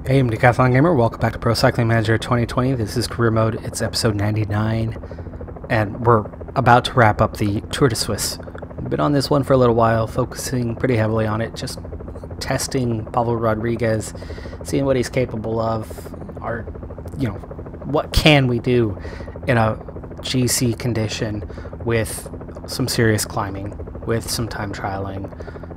Hey, I'm Decathlon Gamer. Welcome back to Pro Cycling Manager 2020. This is Career Mode. It's episode 99, and we're about to wrap up the Tour de Suisse. We've been on this one for a little while, focusing pretty heavily on it, just testing Pavel Rodriguez, seeing what he's capable of. What can we do in a GC condition with some serious climbing, with some time trialing,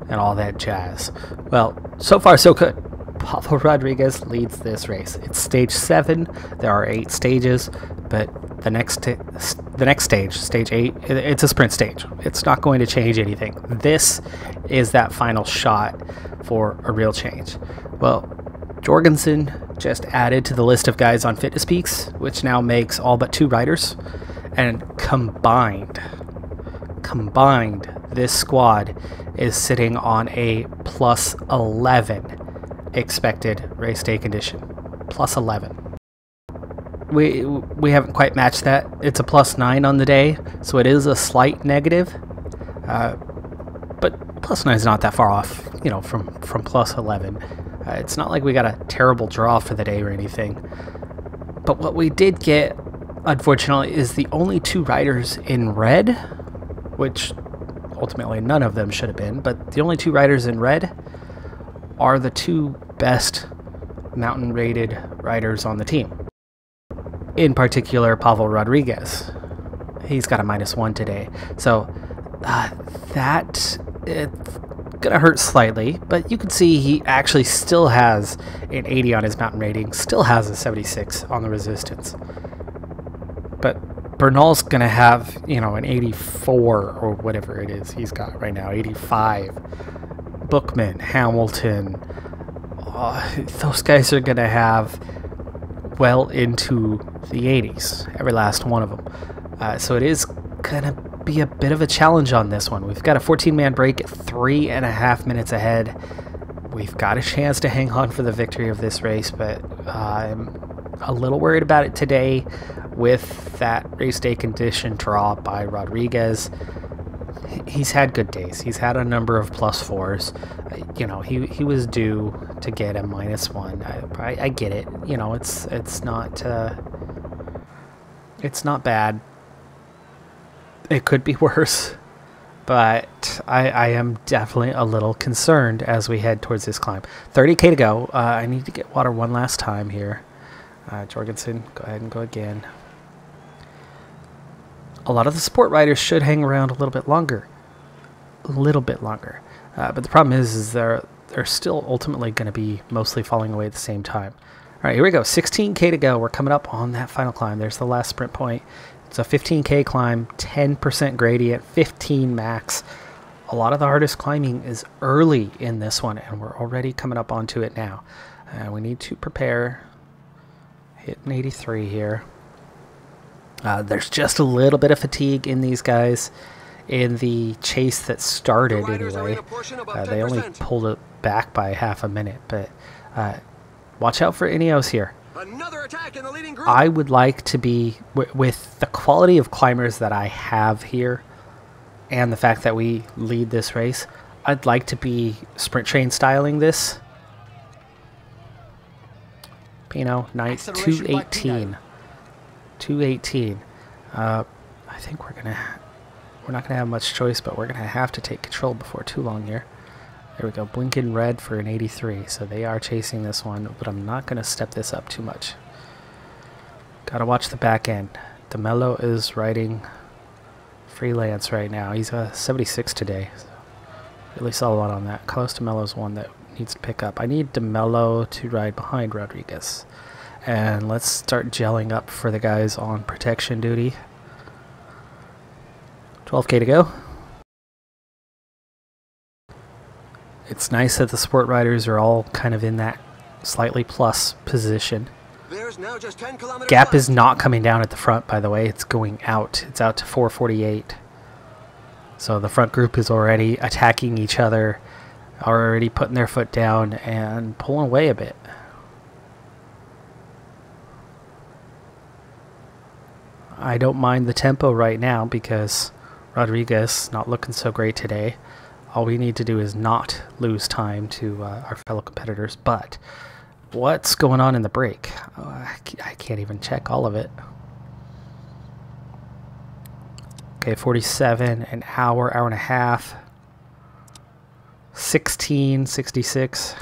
and all that jazz. Well, so far so good. Pavel Rodriguez leads this race. It's stage 7. There are 8 stages, but the next stage, stage 8, it's a sprint stage. It's not going to change anything. This is that final shot for a real change. Well, Jorgensen just added to the list of guys on Fitness Peaks, which now makes all but 2 riders, and combined, this squad is sitting on a plus 11 expected race day condition. Plus 11. We haven't quite matched that. It's a plus 9 on the day, so it is a slight negative, but plus 9 is not that far off, from plus 11. It's not like we got a terrible draw for the day or anything. But what we did get, unfortunately, is the only 2 riders in red, which ultimately none of them should have been, but the only 2 riders in red are the 2 best mountain rated riders on the team. In particular, Pavel Rodriguez. He's got a -1 today. So it's gonna hurt slightly, but you can see he actually still has an 80 on his mountain rating, still has a 76 on the resistance. But Bernal's gonna have, an 84 or whatever it is he's got right now, 85. Bookman, Hamilton, those guys are going to have well into the 80s, every last one of them. So it is going to be a bit of a challenge on this one. We've got a 14-man break at 3.5 minutes ahead. We've got a chance to hang on for the victory of this race, but I'm a little worried about it today with that race day condition draw by Rodriguez. He's had good days. He's had a number of plus 4s. He was due to get a -1. I get it. It's not bad. It could be worse, but I am definitely a little concerned as we head towards this climb. 30k to go. I need to get water one last time here. Jorgensen, go ahead and go again. A lot of the support riders should hang around a little bit longer. But the problem is they're still ultimately going to be mostly falling away at the same time. All right, here we go. 16k to go. We're coming up on that final climb. There's the last sprint point. It's a 15k climb, 10% gradient, 15 max. A lot of the hardest climbing is early in this one, and we're already coming up onto it now. We need to prepare. Hit an 83 here. There's just a little bit of fatigue in these guys in the chase that started anyway. They only pulled it back by half a minute, but watch out for Ineos here. Another attack in the leading group. I would like to be, with the quality of climbers that I have here and the fact that we lead this race, I'd like to be sprint train styling this. Pino, nice, 218. 218. I think we're not gonna have much choice, but we're gonna have to take control before too long here. There we go, blinking red for an 83. So they are chasing this one, but I'm not gonna step this up too much. Gotta watch the back end. DeMello is riding freelance right now. He's a 76 today. So really solid on that. Close DeMello's one that needs to pick up. I need DeMello to ride behind Rodriguez. And let's start gelling up for the guys on protection duty. 12k to go. It's nice that the sport riders are all kind of in that slightly plus position. There's now just 10 kilometers Gap left. is not coming down at the front, by the way. It's going out. It's out to 448. So the front group is already attacking each other, already putting their foot down and pulling away a bit. I don't mind the tempo right now because Rodriguez not looking so great today. All we need to do is not lose time to our fellow competitors, but What's going on in the break? Oh, I can't even check all of it. Okay, 47, an hour, hour and a half. 16, 66.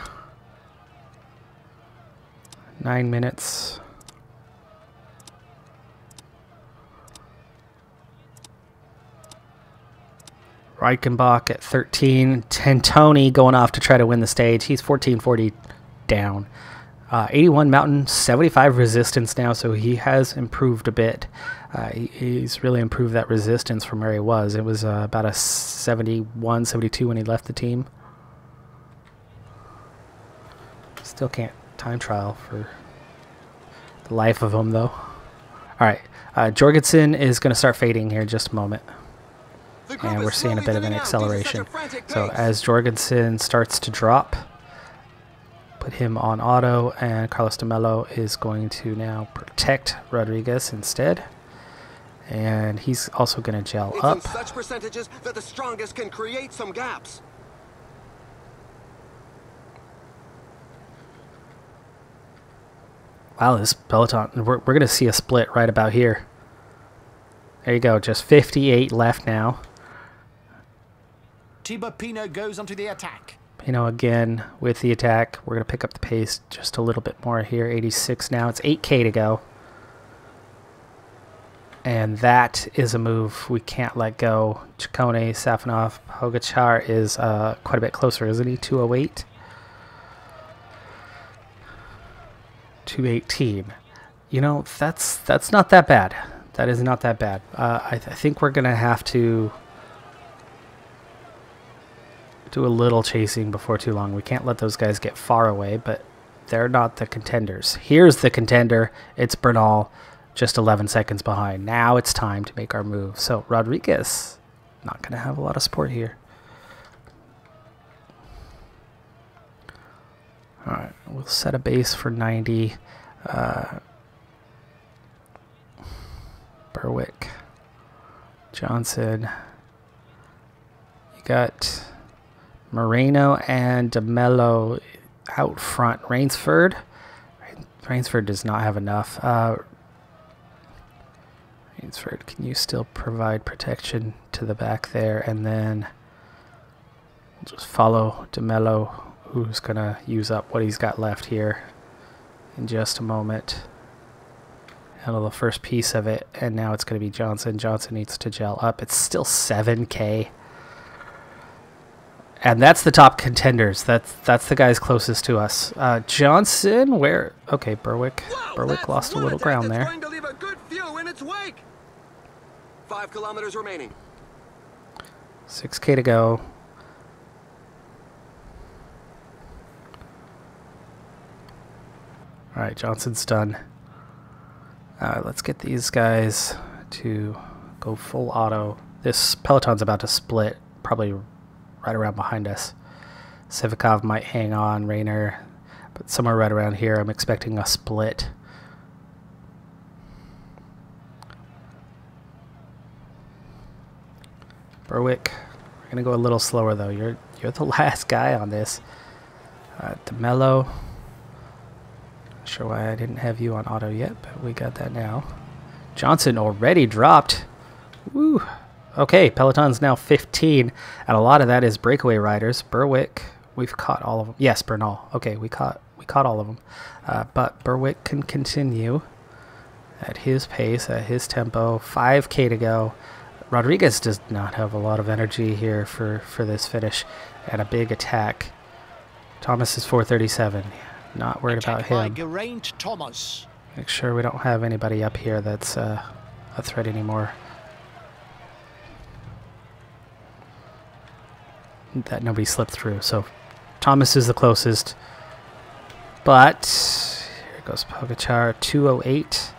9 minutes. Reichenbach at 13. Tentoni going off to try to win the stage. He's 1440 down. 81 mountain, 75 resistance now, so he has improved a bit. He's really improved that resistance from where he was. It was about a 71, 72 when he left the team. Still can't time trial for the life of him, though. All right, Jorgensen is going to start fading here in just a moment. And we're seeing a bit of an acceleration. So as Jorgensen starts to drop, put him on auto, and Carlos de Mello is going to now protect Rodriguez instead. And he's also going to gel up. Such percentages that the strongest can create some gaps. Wow, this Peloton, we're going to see a split right about here. There you go, just 58 left now. Thibaut Pinot goes onto the attack. Pinot again with the attack. We're going to pick up the pace just a little bit more here. 86 now. It's 8K to go. And that is a move we can't let go. Ciccone, Safonov, Pogacar is quite a bit closer, isn't he? 208. 218. You know, that's not that bad. That is not that bad. I think we're going to have to do a little chasing before too long. We can't let those guys get far away, but they're not the contenders. Here's the contender. It's Bernal, just 11 seconds behind. Now it's time to make our move. So Rodriguez, not going to have a lot of support here. All right, we'll set a base for 90. Berwick, Johnson. You got Moreno and De Mello out front. Rainsford does not have enough. Rainsford, can you still provide protection to the back there? And then we'll just follow De Mello, who's going to use up what he's got left here in just a moment. Handle the first piece of it, and now it's going to be Johnson. Johnson needs to gel up. It's still 7K. And that's the top contenders. That's the guys closest to us. Johnson, where? Okay, Berwick. Berwick lost a little ground there. Going to leave a good few in its wake. 5 kilometers remaining. 6K to go. All right, Johnson's done. Let's get these guys to go full auto. This Peloton's about to split, probably right around behind us. Sivikov might hang on, Rayner, but somewhere right around here I'm expecting a split. Berwick, we're gonna go a little slower though. You're the last guy on this. De Mello. Not sure why I didn't have you on auto yet, but we got that now. Johnson already dropped. Woo. Okay, Peloton's now 15, and a lot of that is breakaway riders. Berwick, we've caught all of them. Yes, Bernal. Okay, we caught all of them. But Berwick can continue at his pace, at his tempo. 5K to go. Rodriguez does not have a lot of energy here for this finish, and a big attack. Thomas is 437. Not worried about him. Thomas. Make sure we don't have anybody up here that's a threat anymore. That nobody slipped through. So Thomas is the closest. But here goes Pogacar. 208.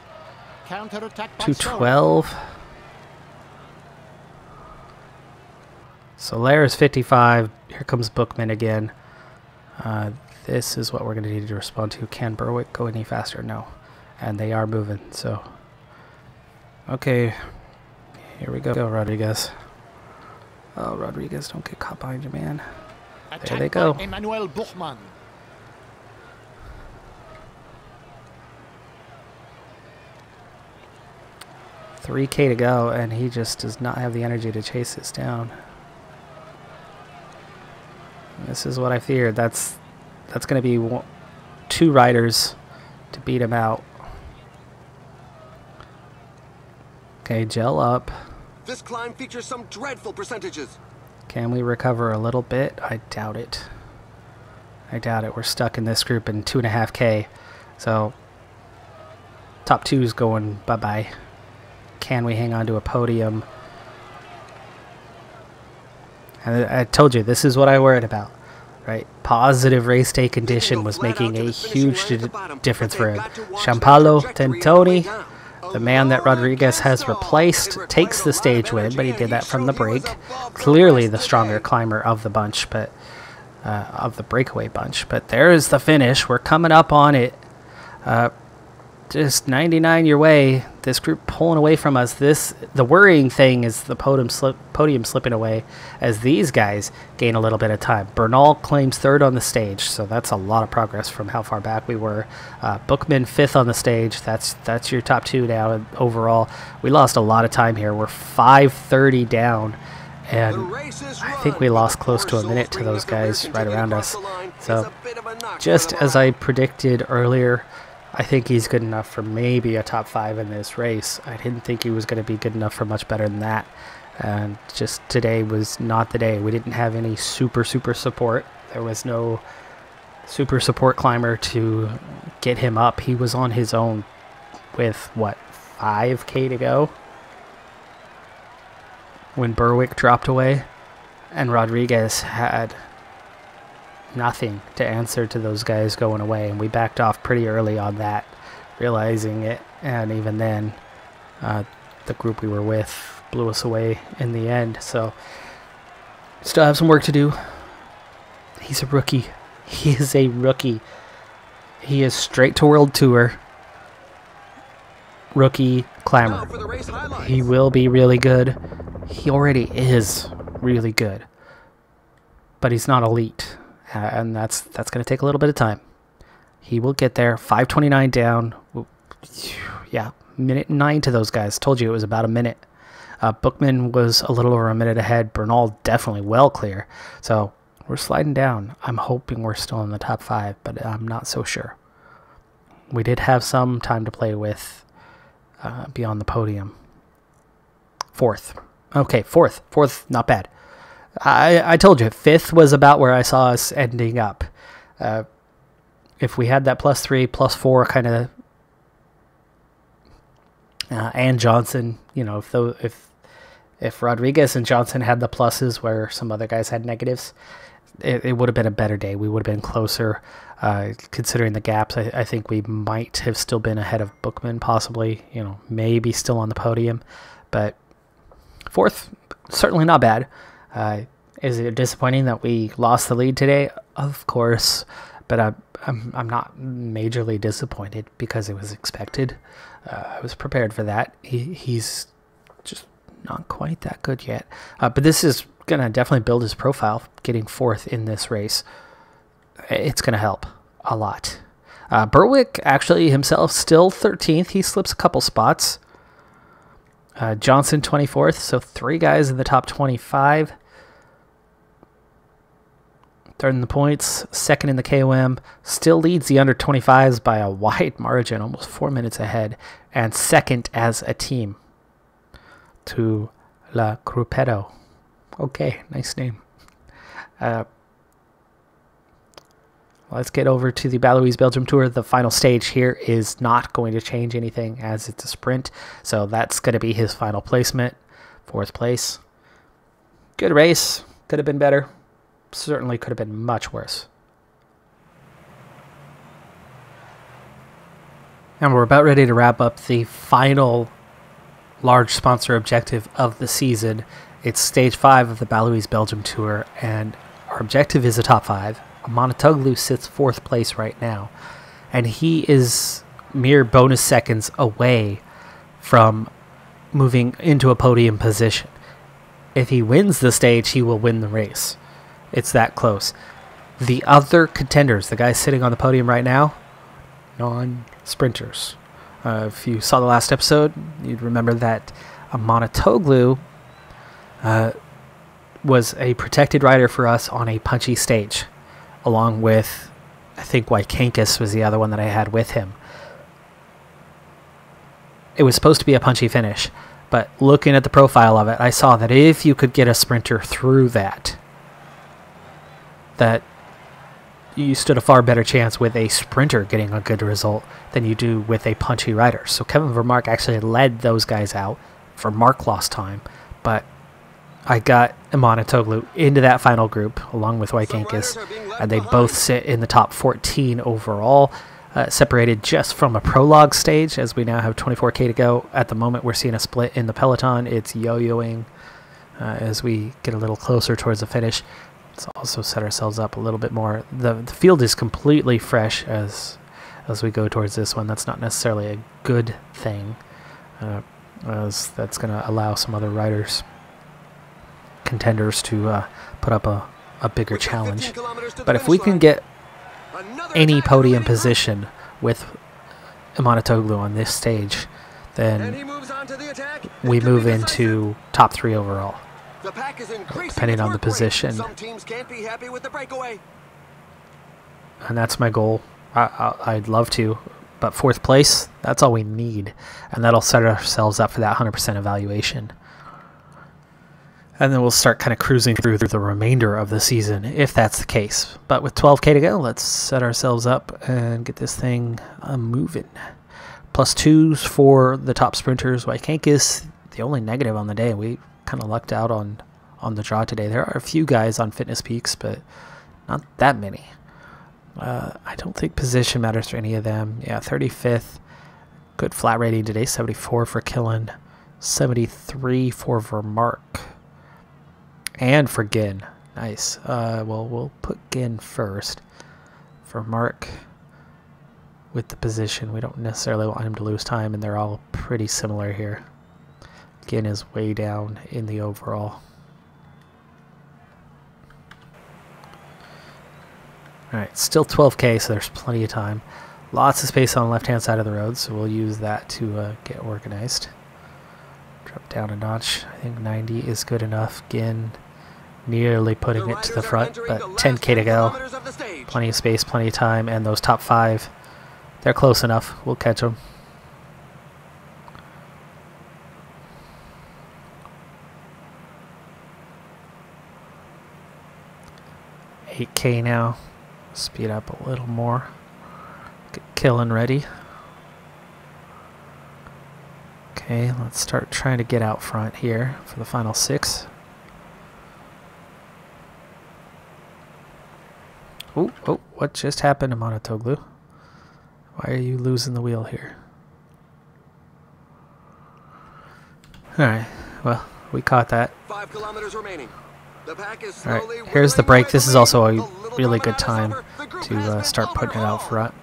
Counter-attack by 212. Soler is 55. Here comes Bookman again. This is what we're going to need to respond to. Can Berwick go any faster? No. And they are moving, so. Okay. Here we go, Rodriguez. Oh, Rodriguez, don't get caught behind you, man. There they go. Emmanuel Buchmann. 3K to go, and he just does not have the energy to chase this down. This is what I feared. That's going to be 2 riders to beat him out. Okay, gel up. This climb features some dreadful percentages. Can we recover a little bit? I doubt it. I doubt it. We're stuck in this group in 2.5K. So, top 2's going bye-bye. Can we hang on to a podium? And I told you, this is what I worried about. Right? Positive race day condition was making a huge difference for him. Gianpaolo Tentoni, the man that Rodriguez has replaced, takes the stage win, but he did that from the break. Clearly the stronger climber of the bunch, but of the breakaway bunch. But there's the finish. We're coming up on it. Just 99 your way. This group pulling away from us. The worrying thing is the podium slipping away as these guys gain a little bit of time. Bernal claims 3rd on the stage, so that's a lot of progress from how far back we were. Bookman 5th on the stage. That's your top 2 now. And overall, we lost a lot of time here. We're 5:30 down, and I think we lost close to a minute to those guys right around us. So just as I predicted earlier, I think he's good enough for maybe a top 5 in this race. I didn't think he was going to be good enough for much better than that. And just today was not the day. We didn't have any super support. There was no super support climber to get him up. He was on his own with, what, 5K to go when Berwick dropped away. And Rodriguez had nothing to answer to those guys going away, and we backed off pretty early on that, realizing it. And even then, the group we were with blew us away in the end. So still have some work to do. He's a rookie. He is a rookie. He is straight to World Tour rookie climber. He will be really good. He already is really good, but he's not elite. And that's going to take a little bit of time. He will get there. 5:29 down. Yeah, minute 9 to those guys. Told you it was about a minute. Bookman was a little over a minute ahead. Bernal definitely well clear. So we're sliding down. I'm hoping we're still in the top 5, but I'm not so sure. We did have some time to play with beyond the podium. 4th. Okay, 4th. 4th, not bad. I told you, 5th was about where I saw us ending up. If we had that +3, +4 kind of, and Johnson, you know, if Rodriguez and Johnson had the pluses where some other guys had negatives, it would have been a better day. We would have been closer. Considering the gaps, I think we might have still been ahead of Bookman, possibly, you know, maybe still on the podium. But 4th, certainly not bad. Is it disappointing that we lost the lead today? Of course, but I'm not majorly disappointed because it was expected. I was prepared for that. He's just not quite that good yet. But this is going to definitely build his profile, getting 4th in this race. It's going to help a lot. Berwick, actually, himself, still 13th. He slips a couple spots. Johnson, 24th, so 3 guys in the top 25. 3rd in the points, 2nd in the KOM. Still leads the under 25s by a wide margin, almost 4 minutes ahead. And 2nd as a team to La Gruppetto. Okay, nice name. Let's get over to the Baloise Belgium Tour. The final stage here is not going to change anything as it's a sprint. So that's going to be his final placement. 4th place. Good race. Could have been better. Certainly could have been much worse. And we're about ready to wrap up the final large sponsor objective of the season. It's stage 5 of the Baloise Belgium Tour, and our objective is a top 5. Monotoglu sits 4th place right now, and he is mere bonus seconds away from moving into a podium position. If he wins the stage, he will win the race. It's that close. The other contenders, the guys sitting on the podium right now, non-sprinters. If you saw the last episode, you'd remember that Amonatoglu was a protected rider for us on a punchy stage, along with, I think Wykankis was the other one that I had with him. It was supposed to be a punchy finish, but looking at the profile of it, I saw that if you could get a sprinter through that you stood a far better chance with a sprinter getting a good result than you do with a punchy rider. So Kevin Vermark actually led those guys out. Vermark lost time, but I got Amonatoglu into that final group along with Wykankis, and they both sit in the top 14 overall, separated just from a prologue stage, as we now have 24K to go. At the moment, we're seeing a split in the Peloton. It's yo-yoing as we get a little closer towards the finish. Let's also set ourselves up a little bit more. The field is completely fresh as we go towards this one. That's not necessarily a good thing, as that's going to allow some other riders, contenders, to put up a bigger challenge. But if we can get any podium position with Amonatoglu on this stage, then we move into top 3 overall. The pack is depending on the position. Some teams can't be happy with the breakaway. And that's my goal. I'd love to, but 4th place, that's all we need, and that'll set ourselves up for that 100% evaluation. And then we'll start kind of cruising through the remainder of the season, if that's the case. But with 12K to go, let's set ourselves up and get this thing moving. +2s for the top sprinters. Wykankis, the only negative on the day. We kind of lucked out on the draw today. There are a few guys on Fitness Peaks, but not that many. I don't think position matters for any of them. Yeah, 35th. Good flat rating today. 74 for Killen. 73 for Vermark. And for Ginn. Nice. Well, we'll put Ginn first. Vermark with the position. We don't necessarily want him to lose time, and they're all pretty similar here. Ginn is way down in the overall. Alright, still 12K, so there's plenty of time. Lots of space on the left-hand side of the road, so we'll use that to get organized. Drop down a notch. I think 90 is good enough. Ginn nearly putting it to the front, but 10K to go. Plenty of space, plenty of time, and those top 5, they're close enough. We'll catch them. $8K now. Speed up a little more. Get Killen ready. Okay, let's start trying to get out front here for the final 6. Oh, what just happened to Amonatoglu? Why are you losing the wheel here? Alright, well, we caught that. 5 kilometers remaining. Alright, here's the break. This is also a really good time to start putting it out front.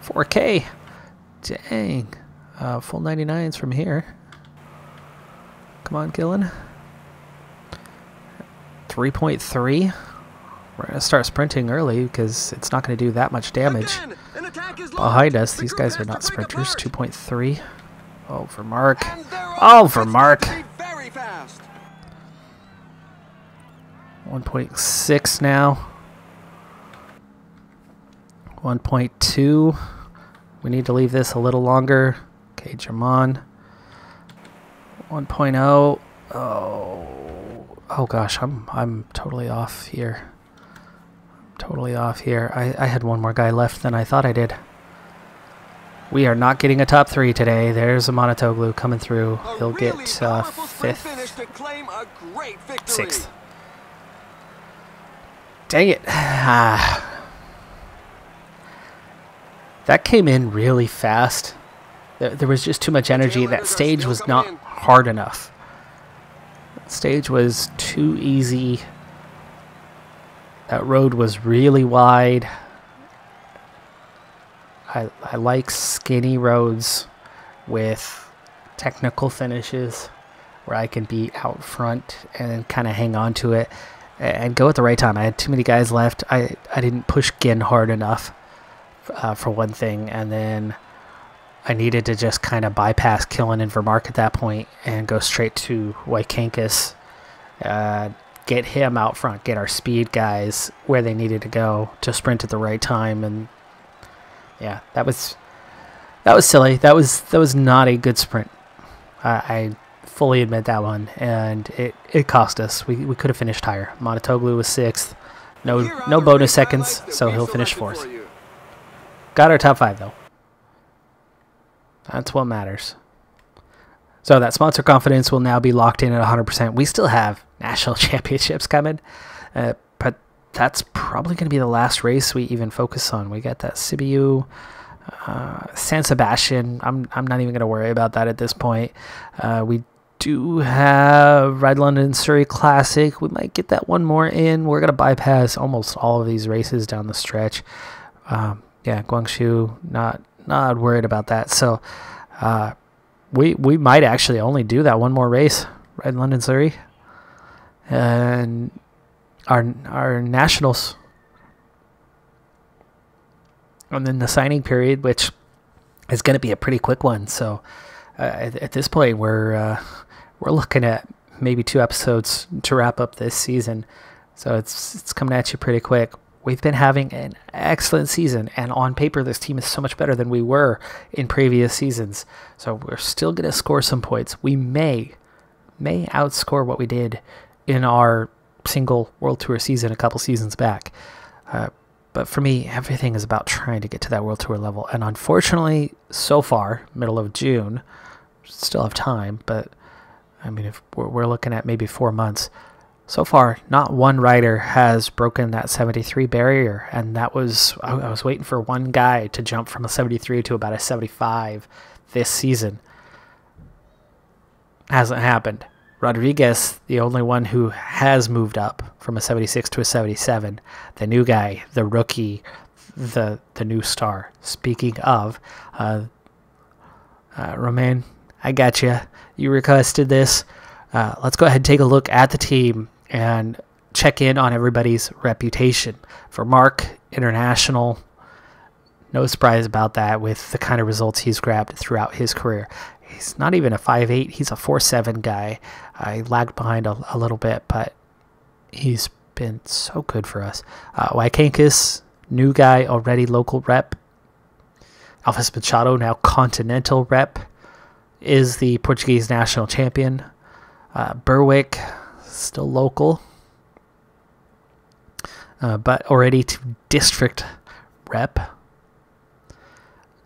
4K! Dang. Full 99s from here. Come on, Killen. 3.3. We're going to start sprinting early because it's not going to do that much damage. Behind us, these guys are not sprinters. 2.3. Oh, Vermark. Oh, Vermark! 1.6 now. 1.2. We need to leave this a little longer. Okay, German. 1.0. Oh gosh, I'm totally off here. Totally off here. I had one more guy left than I thought I did. We are not getting a top 3 today. There's Amonatoglu coming through. He'll get 5th, 6th. Dang it. That came in really fast. There was just too much energy. That stage was not hard enough. That stage was too easy. That road was really wide. I like skinny roads with technical finishes where I can be out front and kind of hang on to it and go at the right time. I had too many guys left. I didn't push Ginn hard enough, for one thing, and then I needed to just kind of bypass Killen and Vermark at that point and go straight to Wykankis, get him out front, get our speed guys where they needed to go to sprint at the right time. And yeah, that was silly. That was not a good sprint. I fully admit that one, and it cost us. We could have finished higher. Montotoglu was 6th. No bonus seconds, so he'll finish 4th. Got our top 5 though. That's what matters. So that sponsor confidence will now be locked in at 100%. We still have national championships coming, but that's probably going to be the last race we even focus on. We got that Sibiu, San Sebastian. I'm not even going to worry about that at this point. We do have Ride London Surrey Classic. We might get that one more in. We're going to bypass almost all of these races down the stretch. Yeah, Guangzhou, not worried about that. So we might actually only do that one more race, Ride London Surrey, and our nationals, and then the signing period, which is going to be a pretty quick one. So at this point, we're looking at maybe 2 episodes to wrap up this season. So it's coming at you pretty quick. We've been having an excellent season, and on paper, this team is so much better than we were in previous seasons. So we're still going to score some points. We may outscore what we did in our single World Tour season a couple seasons back. But for me, everything is about trying to get to that World Tour level. And unfortunately, so far, middle of June, still have time, but I mean, if we're looking at maybe 4 months. So far, not one rider has broken that 73 barrier, and that was, I was waiting for one guy to jump from a 73 to about a 75 this season. Hasn't happened. Rodriguez, the only one who has moved up from a 76 to a 77. The new guy, the rookie, the new star. Speaking of, Romain, I got you. You requested this. Let's go ahead and take a look at the team and check in on everybody's reputation. For Mark, international, no surprise about that with the kind of results he's grabbed throughout his career. He's not even a 5'8", he's a 4'7" guy. I lagged behind a little bit, but he's been so good for us. Wykankis, new guy, already local rep. Alphas Machado, now Continental rep, is the Portuguese national champion. Berwick, still local, but already to district rep.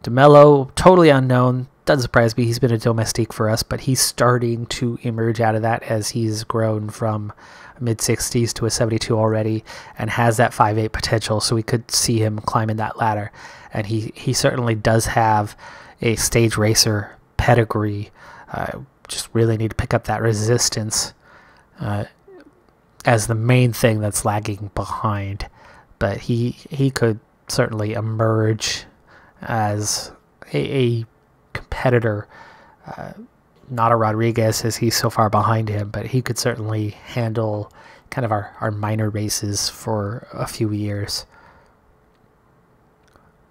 DeMello, totally unknown. Doesn't surprise me. He's been a domestique for us, but he's starting to emerge out of that as he's grown from mid-60s to a 72 already and has that 5'8" potential, so we could see him climbing that ladder. And he certainly does have a stage racer pedigree. Just really need to pick up that resistance as the main thing that's lagging behind. But he could certainly emerge as a competitor, not a Rodriguez as he's so far behind him, but he could certainly handle kind of our minor races for a few years.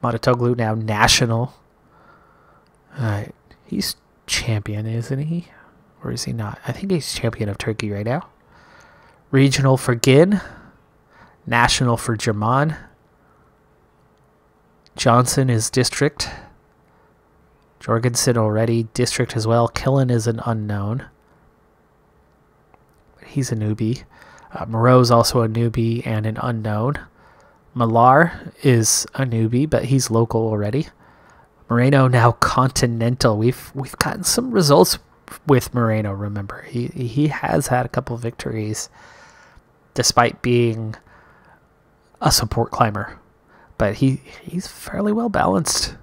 Montotoglu now national. He's champion, isn't he? Or is he not? I think he's champion of Turkey right now. Regional for Ginn. National for German. Johnson is district. Jorgensen already district as well. Killen is an unknown. He's a newbie. Moreau's also a newbie and an unknown. Millar is a newbie, but he's local already. Moreno now Continental. We've gotten some results with Moreno, remember. He has had a couple of victories despite being a support climber. But he's fairly well balanced.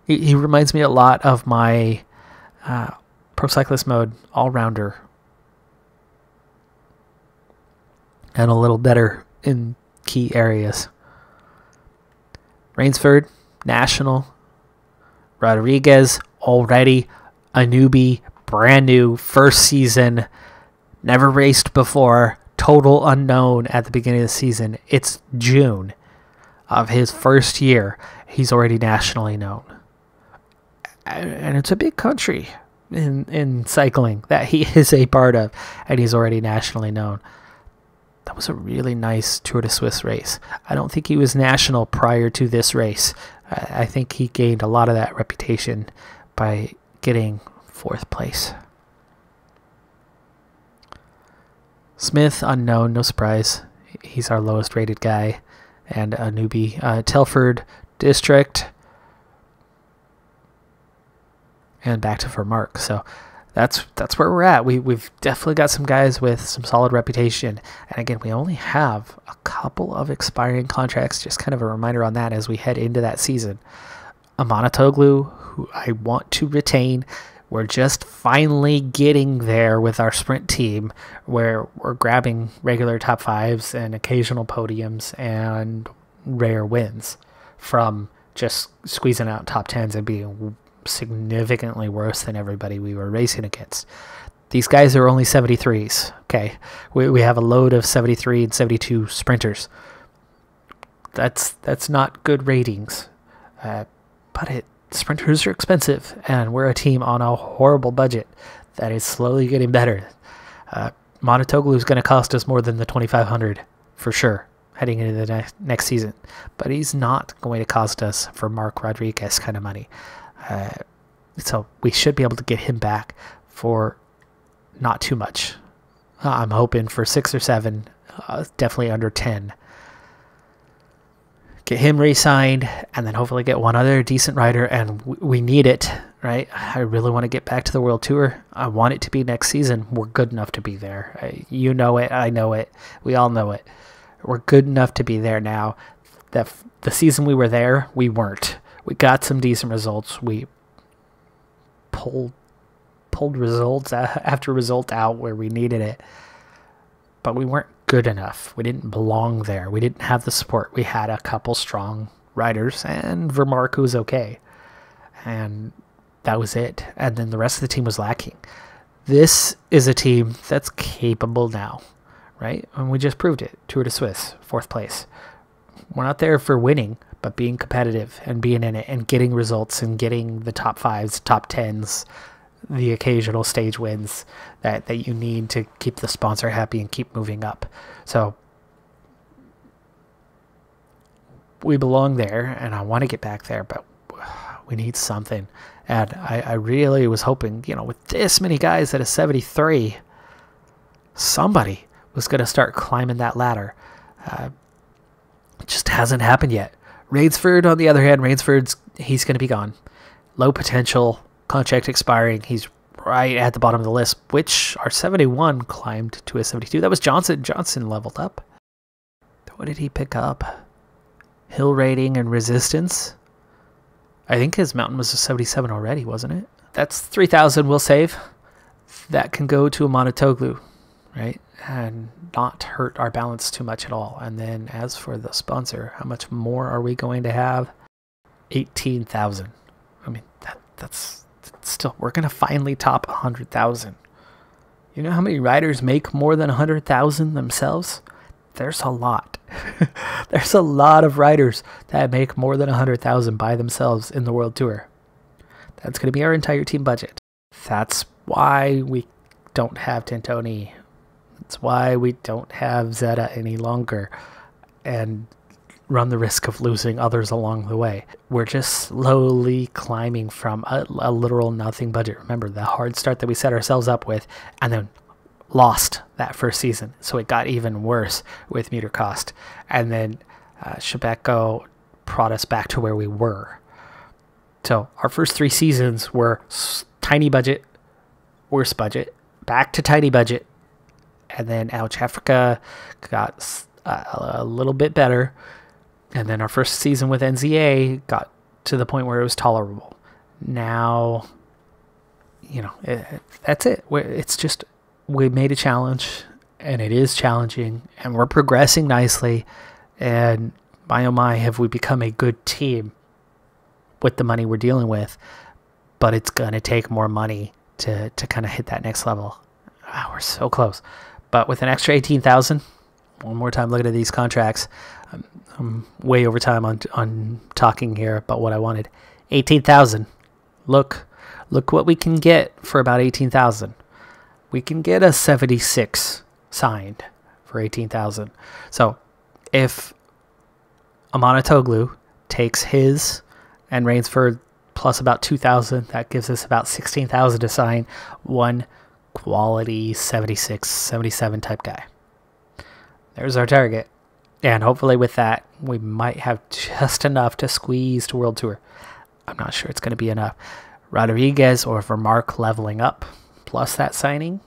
He reminds me a lot of my Pro Cyclist Mode all-rounder. And a little better in key areas. Rainsford, national. Rodriguez, already a newbie, brand new, first season, never raced before, total unknown at the beginning of the season. It's June of his first year. He's already nationally known. And it's a big country in cycling that he is a part of, and he's already nationally known. That was a really nice Tour de Suisse race. I don't think he was national prior to this race. I think he gained a lot of that reputation by getting 4th place. Smith, unknown, no surprise. He's our lowest rated guy and a newbie. Telford District. And back to Vermark. So that's where we're at. We've definitely got some guys with some solid reputation. And again, we only have a couple of expiring contracts. Just kind of a reminder on that as we head into that season. Amanatoglu, who I want to retain. We're just finally getting there with our sprint team where we're grabbing regular top 5s and occasional podiums and rare wins from just squeezing out top 10s and being significantly worse than everybody we were racing against. These guys are only 73s. Okay, we have a load of 73 and 72 sprinters. That's not good ratings, but sprinters are expensive, and we're a team on a horrible budget that is slowly getting better. Monotoglu is going to cost us more than the 2,500 for sure heading into the next season, but he's not going to cost us for Mark Rodriguez kind of money. So we should be able to get him back for not too much. I'm hoping for 6 or 7, definitely under 10. Get him re-signed, and then hopefully get one other decent rider, and we need it, right? I really want to get back to the World Tour. I want it to be next season. We're good enough to be there. You know it. I know it. We all know it. We're good enough to be there now. The season we were there, we weren't. We got some decent results. We pulled results after result out where we needed it, but we weren't good enough. We didn't belong there. We didn't have the support. We had a couple strong riders, and Vermark was okay, and that was it. And then the rest of the team was lacking. This is a team that's capable now, right? And we just proved it. Tour de Suisse, 4th place. We're not there for winning, but being competitive and being in it and getting results and getting the top 5s, top 10s, the occasional stage wins that you need to keep the sponsor happy and keep moving up. So we belong there, and I want to get back there, but we need something. And I really was hoping, with this many guys at a 73, somebody was going to start climbing that ladder. It just hasn't happened yet. Rainsford, on the other hand, he's going to be gone. Low potential, contract expiring. He's right at the bottom of the list, which our 71 climbed to a 72. That was Johnson. Johnson leveled up. What did he pick up? Hill rating and resistance. I think his mountain was a 77 already, wasn't it? That's 3,000 we'll save. That can go to a Monotoglu, right? And not hurt our balance too much at all. And then as for the sponsor, how much more are we going to have? 18,000. I mean, that's still, we're going to finally top 100,000. You know how many riders make more than 100,000 themselves? There's a lot. There's a lot of riders that make more than 100,000 by themselves in the World Tour. That's going to be our entire team budget. That's why we don't have Tintoni. That's why we don't have Zeta any longer and run the risk of losing others along the way. We're just slowly climbing from a literal nothing budget. Remember the hard start that we set ourselves up with, and then lost that first season. So it got even worse with meter cost. And then Chebeco brought us back to where we were. So our first 3 seasons were tiny budget, worse budget, back to tiny budget. And then Ouch Africa got a little bit better. And then our first season with NZA got to the point where it was tolerable. Now, that's it. It's just, we made a challenge, and it is challenging, and we're progressing nicely. And my oh my, have we become a good team with the money we're dealing with. But it's going to take more money to kind of hit that next level. Wow, we're so close. But with an extra 18,000, one more time looking at these contracts, I'm way over time on talking here about what I wanted. 18,000 Look what we can get for about 18,000. We can get a 76 signed for 18,000. So if Amanatoglu takes his and Rainsford plus about 2,000, that gives us about 16,000 to sign one quality 76, 77 type guy. There's our target. And hopefully with that, we might have just enough to squeeze to World Tour. I'm not sure it's going to be enough. Rodriguez or Vermark leveling up, plus that signing,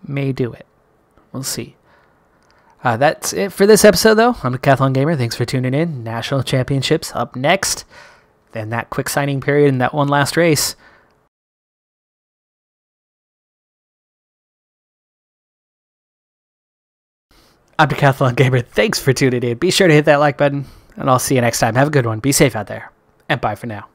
may do it. We'll see. That's it for this episode, though. I'm Decathlon Gamer. Thanks for tuning in. National Championships up next. Then that quick signing period and that one last race. I'm Decathlon Gamer. Thanks for tuning in. Be sure to hit that like button, and I'll see you next time. Have a good one. Be safe out there, and bye for now.